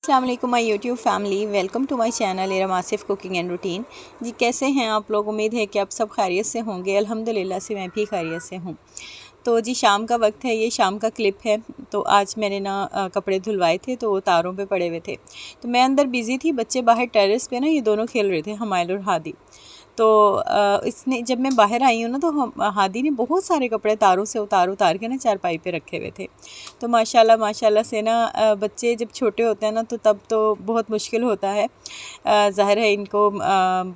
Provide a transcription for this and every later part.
अस्सलाम वालेकुम my YouTube family, welcome to my channel Iram Asif cooking and routine. जी कैसे हैं आप लोग? उम्मीद है कि आप सब खैरियत से होंगे। अल्हम्दुलिल्लाह से मैं भी खैरियत से हूँ। तो जी शाम का वक्त है, ये शाम का क्लिप है। तो आज मैंने ना कपड़े धुलवाए थे तो वो तारों पे पड़े हुए थे। तो मैं अंदर बिज़ी थी, बच्चे बाहर टेरेस पे ना ये दोनों खेल रहे थे, हमायल और हादी। तो इसने जब मैं बाहर आई हूँ ना तो हादी ने बहुत सारे कपड़े तारों से उतार उतार के ना चारपाई पे रखे हुए थे। तो माशाल्लाह माशाल्लाह से ना बच्चे जब छोटे होते हैं ना तो तब तो बहुत मुश्किल होता है, ज़ाहिर है इनको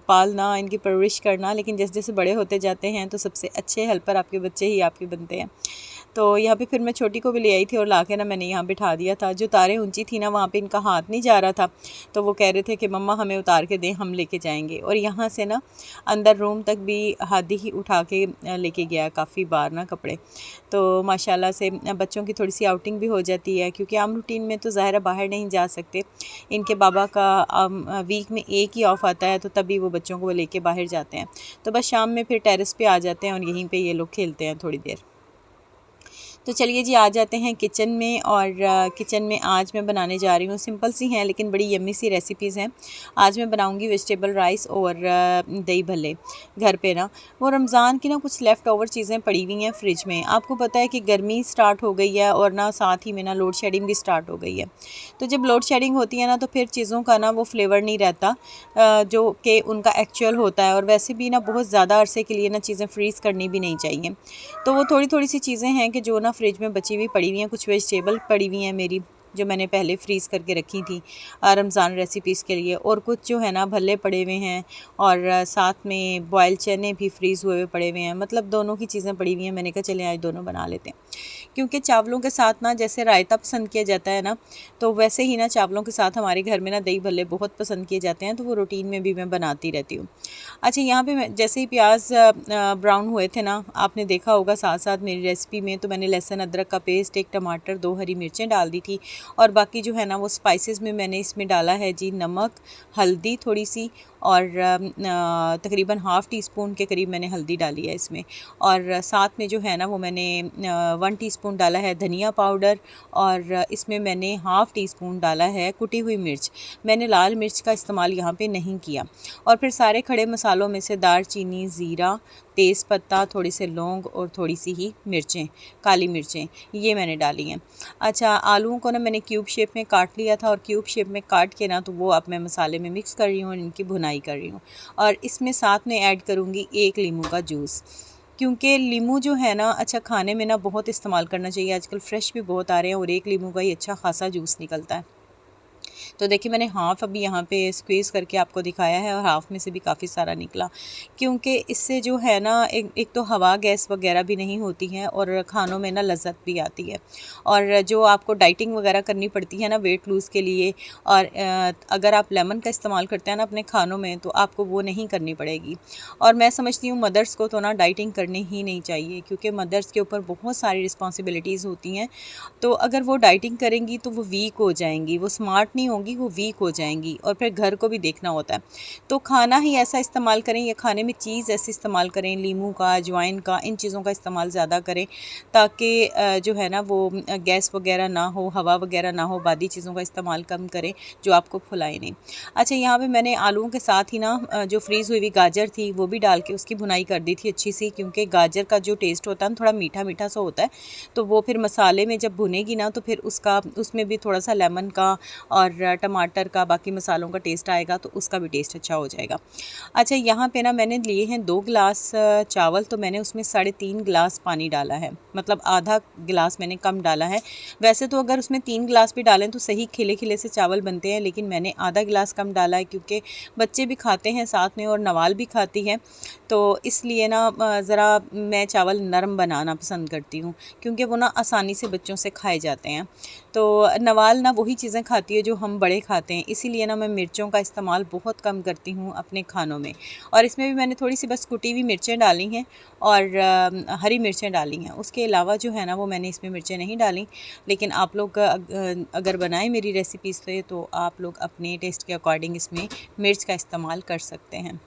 पालना, इनकी परवरिश करना। लेकिन जैसे जैसे बड़े होते जाते हैं तो सबसे अच्छे हेल्पर आपके बच्चे ही आपके बनते हैं। तो यहाँ पे फिर मैं छोटी को भी ले आई थी और ला के ना मैंने यहाँ बिठा दिया था। जो तारें ऊंची थी ना वहाँ पे इनका हाथ नहीं जा रहा था, तो वो कह रहे थे कि मम्मा हमें उतार के दें, हम लेके जाएंगे। और यहाँ से ना अंदर रूम तक भी हादी ही उठा के लेके गया काफ़ी बार ना कपड़े। तो माशाल्लाह से बच्चों की थोड़ी सी आउटिंग भी हो जाती है, क्योंकि आम रूटीन में तो ज़ाहिर बाहर नहीं जा सकते। इनके बाबा का वीक में एक ही ऑफ आता है, तो तभी वो बच्चों को लेके बाहर जाते हैं। तो बस शाम में फिर टेरेस पे आ जाते हैं और यहीं पे ये लोग खेलते हैं थोड़ी देर। तो चलिए जी आ जाते हैं किचन में। और किचन में आज मैं बनाने जा रही हूँ, सिंपल सी हैं लेकिन बड़ी यम्मी सी रेसिपीज़ हैं। आज मैं बनाऊँगी वेजिटेबल राइस और दही भल्ले घर पे ना। वो रमज़ान की ना कुछ लेफ़्ट ओवर चीज़ें पड़ी हुई हैं फ्रिज में। आपको पता है कि गर्मी स्टार्ट हो गई है और ना साथ ही में ना लोड शेडिंग भी स्टार्ट हो गई है। तो जब लोड शेडिंग होती है ना तो फिर चीज़ों का ना वो फ्लेवर नहीं रहता जो कि उनका एक्चुअल होता है। और वैसे भी ना बहुत ज़्यादा अरसे के लिए ना चीज़ें फ्रीज़ करनी भी नहीं चाहिए। तो वो थोड़ी थोड़ी सी चीज़ें हैं कि जो ना फ्रिज में बची हुई पड़ी हुई हैं। कुछ वेजिटेबल पड़ी हुई हैं मेरी, जो मैंने पहले फ्रीज़ करके रखी थी रमज़ान रेसिपीज़ के लिए। और कुछ जो है ना भल्ले पड़े हुए हैं और साथ में बॉयल चने भी फ्रीज़ हुए हुए पड़े हुए हैं। मतलब दोनों की चीज़ें पड़ी हुई हैं। मैंने कहा चले आज दोनों बना लेते हैं, क्योंकि चावलों के साथ ना जैसे रायता पसंद किया जाता है ना, तो वैसे ही ना चावलों के साथ हमारे घर में ना दही भल्ले बहुत पसंद किए जाते हैं। तो वो रूटीन में भी मैं बनाती रहती हूँ। अच्छा, यहाँ पे मैं जैसे ही प्याज ब्राउन हुए थे ना, आपने देखा होगा साथ साथ मेरी रेसिपी में, तो मैंने लहसुन अदरक का पेस्ट, एक टमाटर, 2 हरी मिर्चें डाल दी थी। और बाकी जो है ना वो स्पाइसेस में मैंने इसमें डाला है जी नमक, हल्दी थोड़ी सी, और तकरीबन हाफ़ टी स्पून के करीब मैंने हल्दी डाली है इसमें। और साथ में जो है ना वो मैंने 1 टीस्पून डाला है धनिया पाउडर। और इसमें मैंने हाफ़ टी स्पून डाला है कुटी हुई मिर्च। मैंने लाल मिर्च का इस्तेमाल यहाँ पे नहीं किया। और फिर सारे खड़े मसालों में से दालचीनी, ज़ीरा, तेज़पत्ता, थोड़ी से लौंग और थोड़ी सी ही मिर्चें, काली मिर्चें, ये मैंने डाली हैं। अच्छा, आलूओं को ना मैंने क्यूब शेप में काट लिया था, और क्यूब शेप में काट के ना तो वो अब मैं मसाले में मिक्स कर रही हूँ और इनकी भुनाई कर रही हूँ। और इसमें साथ में ऐड करूँगी 1 लीमू का जूस, क्योंकि लीमू जो है ना अच्छा खाने में ना बहुत इस्तेमाल करना चाहिए। आजकल फ़्रेश भी बहुत आ रहे हैं और 1 लीमू का ही अच्छा खासा जूस निकलता है। तो देखिए मैंने हाफ़ अभी यहाँ पे स्क्वीज़ करके आपको दिखाया है, और हाफ़ में से भी काफ़ी सारा निकला, क्योंकि इससे जो है ना एक तो हवा गैस वगैरह भी नहीं होती है और खानों में ना लज़्ज़त भी आती है। और जो आपको डाइटिंग वगैरह करनी पड़ती है ना वेट लूज़ के लिए, और अगर आप लेमन का इस्तेमाल करते हैं ना अपने खानों में, तो आपको वो नहीं करनी पड़ेगी। और मैं समझती हूँ मदर्स को तो ना डाइटिंग करनी ही नहीं चाहिए, क्योंकि मदर्स के ऊपर बहुत सारी रिस्पॉन्सिबिलिटीज़ होती हैं। तो अगर वो डाइटिंग करेंगी तो वो वीक हो जाएंगी, वो स्मार्ट नहीं होंगी, वो वीक हो जाएंगी। और फिर घर को भी देखना होता है। तो खाना ही ऐसा इस्तेमाल करें, या खाने में चीज़ ऐसी इस्तेमाल करें, लीमू का, अजवाइन का, इन चीज़ों का इस्तेमाल ज़्यादा करें, ताकि जो है ना वो गैस वगैरह ना हो, हवा वगैरह ना हो। बादी चीज़ों का इस्तेमाल कम करें जो आपको फुलाए नहीं। अच्छा, यहाँ पे मैंने आलूओं के साथ ही ना जो फ्रीज़ हुई हुई गाजर थी वो भी डाल के उसकी भुनाई कर दी थी अच्छी सी, क्योंकि गाजर का जो टेस्ट होता है थोड़ा मीठा मीठा सा होता है। तो वो फिर मसाले में जब भुनेगी ना तो फिर उसमें भी थोड़ा सा लेमन का और टमाटर का, बाकी मसालों का टेस्ट आएगा, तो उसका भी टेस्ट अच्छा हो जाएगा। अच्छा, यहाँ पे ना मैंने लिए हैं 2 गिलास चावल, तो मैंने उसमें 3.5 गिलास पानी डाला है, मतलब आधा गिलास मैंने कम डाला है। वैसे तो अगर उसमें 3 गिलास भी डालें तो सही खिले खिले से चावल बनते हैं, लेकिन मैंने आधा गिलास कम डाला है, क्योंकि बच्चे भी खाते हैं साथ में और नवाल भी खाती है। तो इसलिए ना ज़रा मैं चावल नरम बनाना पसंद करती हूँ, क्योंकि वो ना आसानी से बच्चों से खाए जाते हैं। तो नवाल ना वही चीज़ें खाती है जो हम बड़े खाते हैं, इसीलिए ना मैं मिर्चों का इस्तेमाल बहुत कम करती हूँ अपने खानों में। और इसमें भी मैंने थोड़ी सी बस कुटी हुई मिर्चें डाली हैं और हरी मिर्चें डाली हैं। उसके अलावा जो है ना वो मैंने इसमें मिर्चें नहीं डाली। लेकिन आप लोग अगर बनाएं मेरी रेसिपीज़ से, तो आप लोग अपने टेस्ट के अकॉर्डिंग इसमें मिर्च का इस्तेमाल कर सकते हैं।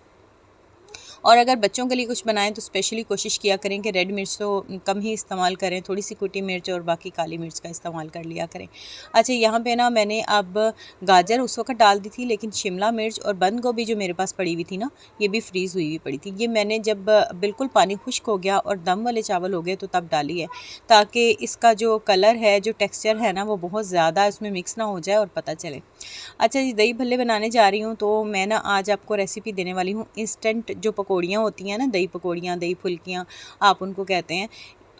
और अगर बच्चों के लिए कुछ बनाएं तो स्पेशली कोशिश किया करें कि रेड मिर्च तो कम ही इस्तेमाल करें, थोड़ी सी कुटी मिर्च और बाकी काली मिर्च का इस्तेमाल कर लिया करें। अच्छा, यहाँ पे ना मैंने अब गाजर उस वक्त डाल दी थी, लेकिन शिमला मिर्च और बंद गोभी जो मेरे पास पड़ी हुई थी ना, ये भी फ्रीज़ हुई पड़ी थी। ये मैंने जब बिल्कुल पानी खुश्क हो गया और दम वाले चावल हो गए तो तब डाली है, ताकि इसका जो कलर है, जो टेक्सचर है ना, वो बहुत ज़्यादा इसमें मिक्स ना हो जाए और पता चले। अच्छा जी, दही भल्ले बनाने जा रही हूँ, तो मैं ना आज आपको रेसिपी देने वाली हूँ इंस्टेंट जो पकौड़ियाँ होती हैं ना, दही पकौड़ियाँ, दही फुल्कियाँ आप उनको कहते हैं,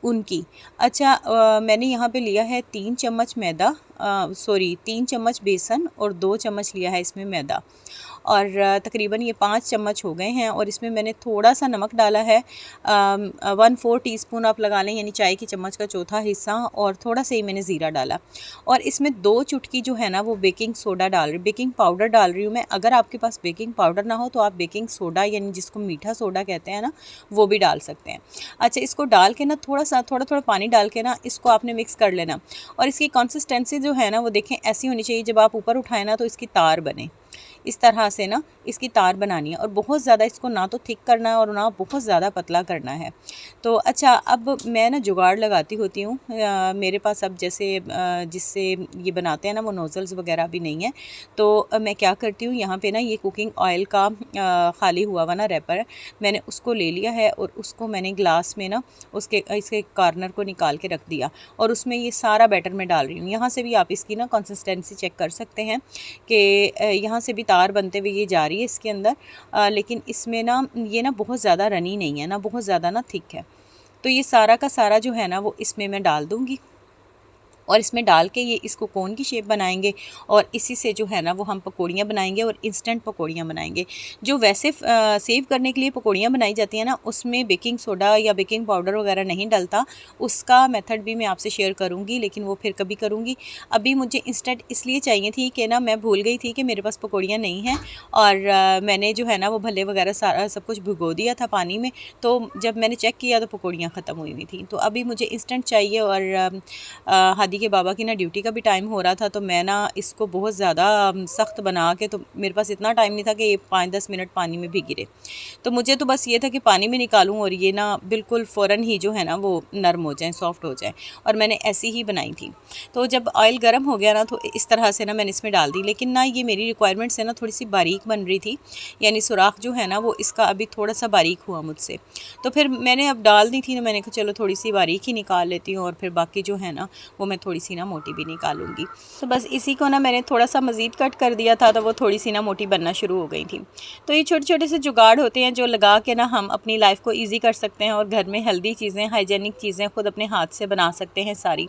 उनकी। अच्छा, मैंने यहाँ पे लिया है 3 चम्मच मैदा, 3 चम्मच बेसन और 2 चम्मच लिया है इसमें मैदा, और तकरीबन ये 5 चम्मच हो गए हैं। और इसमें मैंने थोड़ा सा नमक डाला है, 1/4 टीस्पून आप लगा लें, यानी चाय की चम्मच का चौथा हिस्सा, और थोड़ा सा ही मैंने ज़ीरा डाला। और इसमें 2 चुटकी जो है ना वो बेकिंग सोडा डाल रही, बेकिंग पाउडर डाल रही हूँ मैं। अगर आपके पास बेकिंग पाउडर ना हो तो आप बेकिंग सोडा, यानी जिसको मीठा सोडा कहते हैं ना, वो भी डाल सकते हैं। अच्छा, इसको डाल के ना थोड़ा थोड़ा पानी डाल के ना इसको आपने मिक्स कर लेना। और इसकी कंसिस्टेंसी जो है ना वो देखें ऐसी होनी चाहिए, जब आप ऊपर उठाएं ना तो इसकी तार बने, इस तरह से ना इसकी तार बनानी है। और बहुत ज़्यादा इसको ना तो थिक करना है और ना बहुत ज़्यादा पतला करना है। तो अच्छा, अब मैं ना जुगाड़ लगाती होती हूँ, मेरे पास अब जैसे जिससे ये बनाते हैं ना वो नोज़ल्स वगैरह भी नहीं है, तो मैं क्या करती हूँ, यहाँ पे ना ये कुकिंग ऑयल का खाली हुआ हुआ ना रैपर है, मैंने उसको ले लिया है और उसको मैंने ग्लास में ना इसके कॉर्नर को निकाल के रख दिया, और उसमें ये सारा बैटर मैं डाल रही हूँ। यहाँ से भी आप इसकी ना कंसिस्टेंसी चेक कर सकते हैं कि यहाँ से भी तार बनते हुए ये जा रही है इसके अंदर, लेकिन इसमें ना ये ना बहुत ज़्यादा रनी नहीं है ना, बहुत ज़्यादा ना थिक है। तो ये सारा का सारा जो है ना वो इसमें मैं डाल दूँगी, और इसमें डाल के ये इसको कोन की शेप बनाएंगे, और इसी से जो है ना वो हम पकौड़ियाँ बनाएंगे और इंस्टेंट पकौड़ियाँ बनाएंगे। जो वैसे सेव करने के लिए पकौड़ियाँ बनाई जाती हैं ना, उसमें बेकिंग सोडा या बेकिंग पाउडर वगैरह नहीं डलता, उसका मेथड भी मैं आपसे शेयर करूँगी, लेकिन वो फिर कभी करूँगी। अभी मुझे इंस्टेंट इसलिए चाहिए थी कि ना मैं भूल गई थी कि मेरे पास पकौड़ियाँ नहीं हैं, और मैंने जो है ना वो भल्ले वगैरह सारा सब कुछ भिगो दिया था पानी में, तो जब मैंने चेक किया तो पकौड़ियाँ ख़त्म हुई हुई थी। तो अभी मुझे इंस्टेंट चाहिए, और हादी के बाबा की ना ड्यूटी का भी टाइम हो रहा था, तो मैं ना इसको बहुत ज़्यादा सख्त बना के, तो मेरे पास इतना टाइम नहीं था कि ये 5-10 मिनट पानी में भीगी रहे। तो मुझे तो बस ये था कि पानी में निकालूं और ये ना बिल्कुल फ़ौरन ही जो है ना वो नरम हो जाए, सॉफ्ट हो जाए, और मैंने ऐसी ही बनाई थी। तो जब ऑयल गर्म हो गया ना तो इस तरह से ना मैंने इसमें डाल दी, लेकिन ना ये मेरी रिक्वायरमेंट से ना थोड़ी सी बारीक बन रही थी, यानी सुराख जो है ना वो इसका अभी थोड़ा सा बारीक हुआ मुझसे। तो फिर मैंने अब डाल दी थी, तो मैंने कहा चलो थोड़ी सी बारीक ही निकाल लेती हूँ, और फिर बाकी जो है ना वो मैं थोड़ी सी ना मोटी भी निकालूंगी। तो बस इसी को ना मैंने थोड़ा सा मज़ीद कट कर दिया था, तो वो थोड़ी सी ना मोटी बनना शुरू हो गई थी। तो ये छोटे छोटे से जुगाड़ होते हैं जो लगा के ना हम अपनी लाइफ को ईजी कर सकते हैं, और घर में हेल्दी चीज़ें, हाइजेनिक चीज़ें खुद अपने हाथ से बना सकते हैं सारी।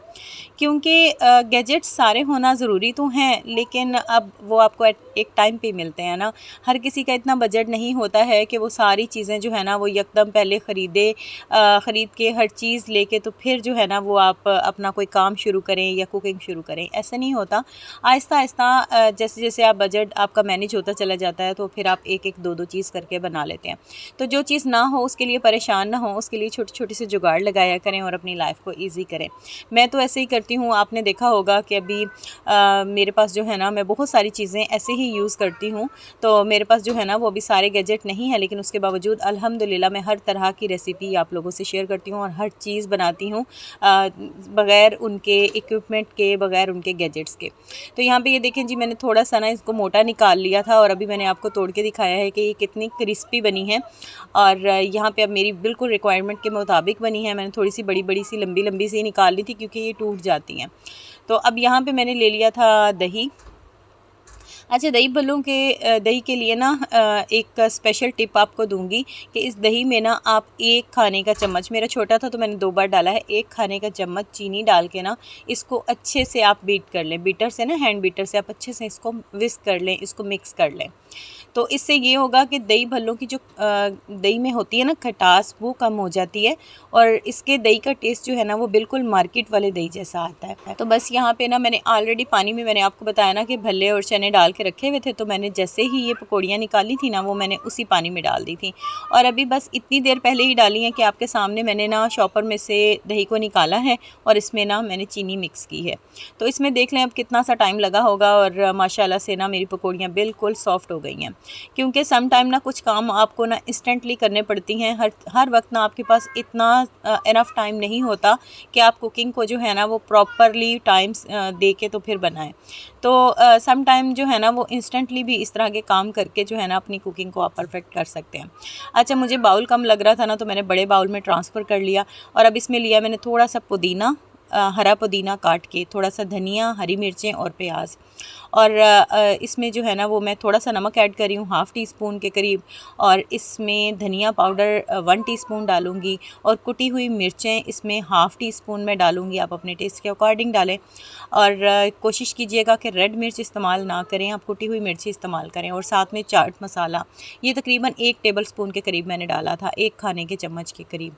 क्योंकि गैजेट्स सारे होना ज़रूरी तो हैं, लेकिन अब वो आपको एक टाइम पे मिलते हैं ना, हर किसी का इतना बजट नहीं होता है कि वो सारी चीज़ें जो है ना वो यकदम पहले ख़रीद के हर चीज़ लेके तो फिर जो है ना वो आप अपना कोई काम शुरू करें या कुकिंग शुरू करें, ऐसा नहीं होता। आहिस्ता आहिस्ता जैसे जैसे आप बजट आपका मैनेज होता चला जाता है, तो फिर आप एक एक दो दो चीज़ करके बना लेते हैं। तो जो चीज़ ना हो उसके लिए परेशान ना हो, उसके लिए छोटे छोटे से जुगाड़ लगाया करें और अपनी लाइफ को ईजी करें। मैं तो ऐसे ही करती हूँ, आपने देखा होगा कि अभी मेरे पास जो है ना मैं बहुत सारी चीज़ें ऐसे ही यूज़ करती हूँ। तो मेरे पास जो है ना वो अभी सारे गैजेट नहीं है, लेकिन उसके बावजूद अल्हम्दुलिल्लाह मैं हर तरह की रेसिपी आप लोगों से शेयर करती हूँ और हर चीज़ बनाती हूँ बग़ैर उनके इक्विपमेंट के, बग़ैर उनके गैजेट्स के। तो यहाँ पे ये देखें जी, मैंने थोड़ा सा ना इसको मोटा निकाल लिया था, और अभी मैंने आपको तोड़ के दिखाया है कि ये कितनी क्रिस्पी बनी है, और यहाँ पे अब मेरी बिल्कुल रिक्वायरमेंट के मुताबिक बनी है। मैंने थोड़ी सी बड़ी बड़ी सी लंबी लंबी सी निकाल ली थी क्योंकि ये टूट जाती हैं। तो अब यहाँ पे मैंने ले लिया था दही। अच्छा, दही के लिए ना एक स्पेशल टिप आपको दूंगी कि इस दही में ना आप 1 खाने का चम्मच, मेरा छोटा था तो मैंने 2 बार डाला है, 1 खाने का चम्मच चीनी डाल के ना इसको अच्छे से आप बीट कर लें, बीटर से ना, हैंड बीटर से आप अच्छे से इसको विस्क कर लें, इसको मिक्स कर लें। तो इससे ये होगा कि दही भल्लों की जो दही में होती है ना खटास, वो कम हो जाती है, और इसके दही का टेस्ट जो है ना वो बिल्कुल मार्केट वाले दही जैसा आता है। तो बस यहाँ पे ना मैंने ऑलरेडी पानी में, मैंने आपको बताया ना कि भल्ले और चने डाल के रखे हुए थे, तो मैंने जैसे ही ये पकौड़ियाँ निकाली थी ना वो मैंने उसी पानी में डाल दी थी, और अभी बस इतनी देर पहले ही डाली है कि आपके सामने मैंने ना शॉपर में से दही को निकाला है और इसमें ना मैंने चीनी मिक्स की है। तो इसमें देख लें अब कितना सा टाइम लगा होगा, और माशाल्लाह से ना मेरी पकौड़ियाँ बिल्कुल सॉफ्ट हो गई हैं। क्योंकि सम टाइम ना कुछ काम आपको ना इंस्टेंटली करने पड़ती हैं। हर वक्त ना आपके पास इतना इनफ टाइम नहीं होता कि आप कुकिंग को जो है ना वो प्रॉपरली टाइम्स दे के तो फिर बनाएं। तो सम टाइम जो है ना वो इंस्टेंटली भी इस तरह के काम करके जो है ना अपनी कुकिंग को आप परफेक्ट कर सकते हैं। अच्छा, मुझे बाउल कम लग रहा था ना, तो मैंने बड़े बाउल में ट्रांसफ़र कर लिया और अब इसमें लिया मैंने थोड़ा सा पुदीना, हरा पुदीना काट के, थोड़ा सा धनिया, हरी मिर्चें और प्याज। और इसमें जो है ना वो मैं थोड़ा सा नमक ऐड कर रही हूँ, हाफ़ टी स्पून के करीब। और इसमें धनिया पाउडर 1 टीस्पून डालूँगी और कुटी हुई मिर्चें इसमें हाफ़ टी स्पून में डालूँगी। आप अपने टेस्ट के अकॉर्डिंग डालें और कोशिश कीजिएगा कि रेड मिर्च इस्तेमाल ना करें, आप कुटी हुई मिर्ची इस्तेमाल करें। और साथ में चाट मसाला, ये तकरीबन 1 टेबल स्पून के करीब मैंने डाला था, 1 खाने के चम्मच के करीब।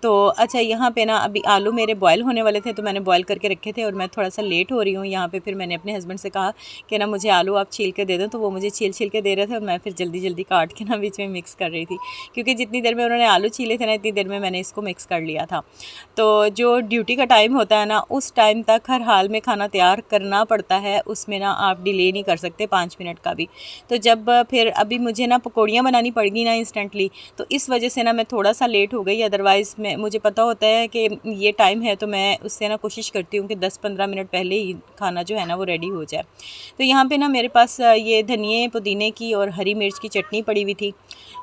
तो अच्छा, यहाँ पे ना अभी आलू मेरे बॉयल होने वाले थे, तो मैंने बॉयल करके रखे थे और मैं थोड़ा सा लेट हो रही हूँ यहाँ पे। फिर मैंने अपने हस्बैंड से कहा कि ना मुझे आलू आप छील के दे दो, तो वो मुझे छील के दे रहे थे और मैं फिर जल्दी जल्दी काट के ना बीच में मिक्स कर रही थी, क्योंकि जितनी देर में उन्होंने आलू छीले थे ना, इतनी देर में मैंने इसको मिक्स कर लिया था। तो जो ड्यूटी का टाइम होता है ना, उस टाइम तक हर हाल में खाना तैयार करना पड़ता है, उसमें ना आप डिले नहीं कर सकते 5 मिनट का भी। तो जब फिर अभी मुझे ना पकौड़ियाँ बनानी पड़गी ना इंस्टेंटली, तो इस वजह से ना मैं थोड़ा सा लेट हो गई। अदरवाइज़ मुझे पता होता है कि ये टाइम है, तो मैं उससे ना कोशिश करती हूँ कि 10-15 मिनट पहले ही खाना जो है ना वो रेडी हो जाए। तो यहाँ पे ना मेरे पास ये धनिए पुदीने की और हरी मिर्च की चटनी पड़ी हुई थी,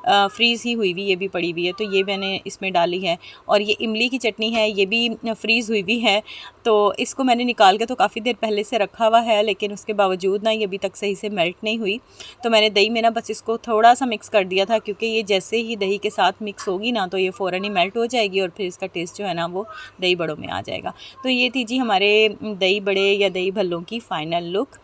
फ्रीज़ ही हुई हुई, ये भी पड़ी हुई है, तो ये मैंने इसमें डाली है। और ये इमली की चटनी है, ये भी फ्रीज़ हुई हुई है, तो इसको मैंने निकाल के तो काफ़ी देर पहले से रखा हुआ है, लेकिन उसके बावजूद ना ये अभी तक सही से मेल्ट नहीं हुई। तो मैंने दही में ना बस इसको थोड़ा सा मिक्स कर दिया था, क्योंकि ये जैसे ही दही के साथ मिक्स होगी ना, तो ये फ़ौरन ही मेल्ट हो जाएगी और फिर इसका टेस्ट जो है ना वो दही बड़ों में आ जाएगा। तो ये थी जी हमारे दही बड़े या दही भल्लों की फ़ाइनल लुक।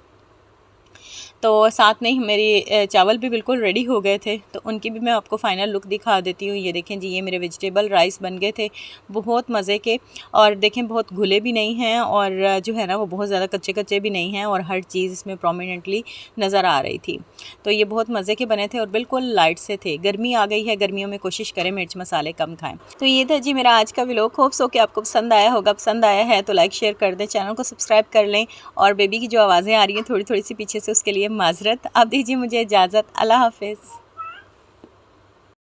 तो साथ में ही मेरे चावल भी बिल्कुल रेडी हो गए थे, तो उनकी भी मैं आपको फ़ाइनल लुक दिखा देती हूँ। ये देखें जी, ये मेरे वेजिटेबल राइस बन गए थे, बहुत मज़े के। और देखें बहुत घुले भी नहीं हैं और जो है ना वो बहुत ज़्यादा कच्चे कच्चे भी नहीं हैं, और हर चीज़ इसमें प्रोमिनेंटली नज़र आ रही थी। तो ये बहुत मज़े के बने थे और बिल्कुल लाइट से थे। गर्मी आ गई है, गर्मियों में कोशिश करें मिर्च मसाले कम खाएँ। तो ये था जी मेरा आज का व्लॉग। होप सो कि आपको पसंद आया होगा। पसंद आया है तो लाइक शेयर कर दें, चैनल को सब्सक्राइब कर लें। और बेबी की जो आवाज़ें आ रही हैं थोड़ी थोड़ी सी पीछे से, उसके लिए माज़रत। आप दीजिए मुझे इजाज़त। अल्लाह हाफ़िज़।